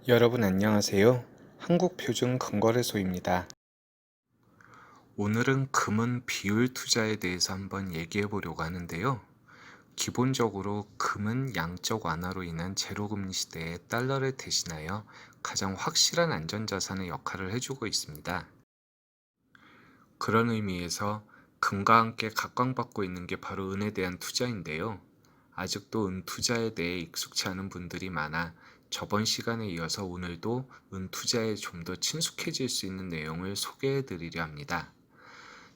여러분 안녕하세요. 한국표준금거래소입니다. 오늘은 금은 비율 투자에 대해서 한번 얘기해 보려고 하는데요. 기본적으로 금은 양적 완화로 인한 제로금리 시대에 달러를 대신하여 가장 확실한 안전자산의 역할을 해주고 있습니다. 그런 의미에서 금과 함께 각광받고 있는 게 바로 은에 대한 투자인데요. 아직도 은 투자에 대해 익숙치 않은 분들이 많아 저번 시간에 이어서 오늘도 은 투자에 좀 더 친숙해질 수 있는 내용을 소개해 드리려 합니다.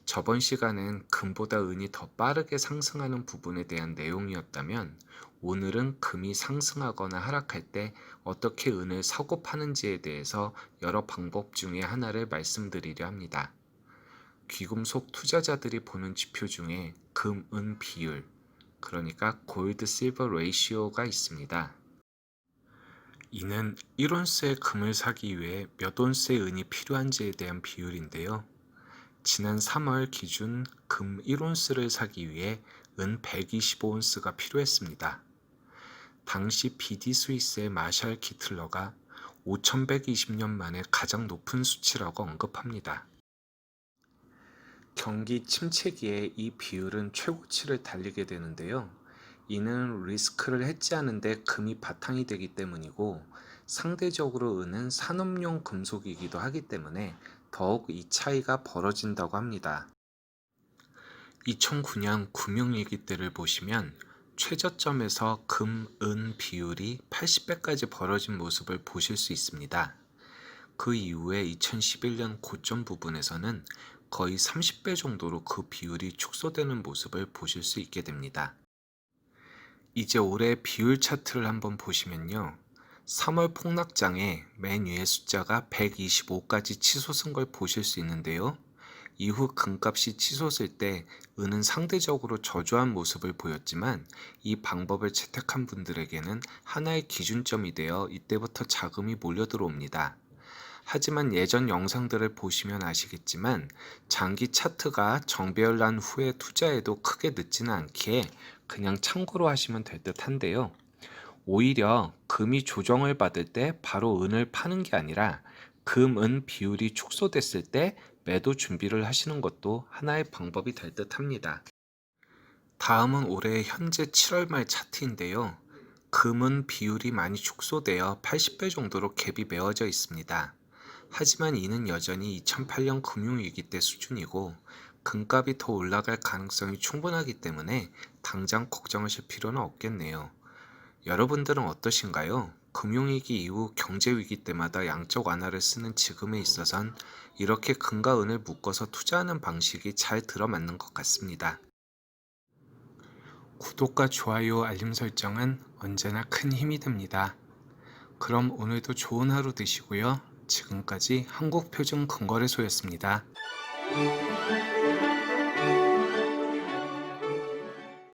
저번 시간은 금보다 은이 더 빠르게 상승하는 부분에 대한 내용이었다면 오늘은 금이 상승하거나 하락할 때 어떻게 은을 사고 파는지에 대해서 여러 방법 중에 하나를 말씀드리려 합니다. 귀금속 투자자들이 보는 지표 중에 금, 은 비율, 그러니까 골드 실버 레이시오가 있습니다. 이는 1온스의 금을 사기 위해 몇 온스의 은이 필요한지에 대한 비율인데요. 지난 3월 기준 금 1온스를 사기 위해 은 125온스가 필요했습니다. 당시 BD 스위스의 마샬 키틀러가 5120년 만에 가장 높은 수치라고 언급합니다. 경기 침체기에 이 비율은 최고치를 달리게 되는데요. 이는 리스크를 해지하는데 금이 바탕이 되기 때문이고 상대적으로 은은 산업용 금속이기도 하기 때문에 더욱 이 차이가 벌어진다고 합니다. 2009년 금융위기 때를 보시면 최저점에서 금, 은 비율이 80배까지 벌어진 모습을 보실 수 있습니다. 그 이후에 2011년 고점 부분에서는 거의 30배 정도로 그 비율이 축소되는 모습을 보실 수 있게 됩니다. 이제 올해 비율 차트를 한번 보시면요. 3월 폭락장에 맨 위의 숫자가 125까지 치솟은 걸 보실 수 있는데요. 이후 금값이 치솟을 때 은은 상대적으로 저조한 모습을 보였지만 이 방법을 채택한 분들에게는 하나의 기준점이 되어 이때부터 자금이 몰려 들어옵니다. 하지만 예전 영상들을 보시면 아시겠지만 장기 차트가 정배열난 후에 투자해도 크게 늦지는 않기에 그냥 참고로 하시면 될 듯한데요. 오히려 금이 조정을 받을 때 바로 은을 파는 게 아니라 금, 은 비율이 축소됐을 때 매도 준비를 하시는 것도 하나의 방법이 될 듯합니다. 다음은 올해 현재 7월 말 차트인데요. 금은 비율이 많이 축소되어 80배 정도로 갭이 메워져 있습니다. 하지만 이는 여전히 2008년 금융위기 때 수준이고 금값이 더 올라갈 가능성이 충분하기 때문에 당장 걱정하실 필요는 없겠네요. 여러분들은 어떠신가요? 금융위기 이후 경제위기 때마다 양적 완화를 쓰는 지금에 있어선 이렇게 금과 은을 묶어서 투자하는 방식이 잘 들어맞는 것 같습니다. 구독과 좋아요, 알림 설정은 언제나 큰 힘이 됩니다. 그럼 오늘도 좋은 하루 되시고요. 지금까지 한국표준금거래소였습니다.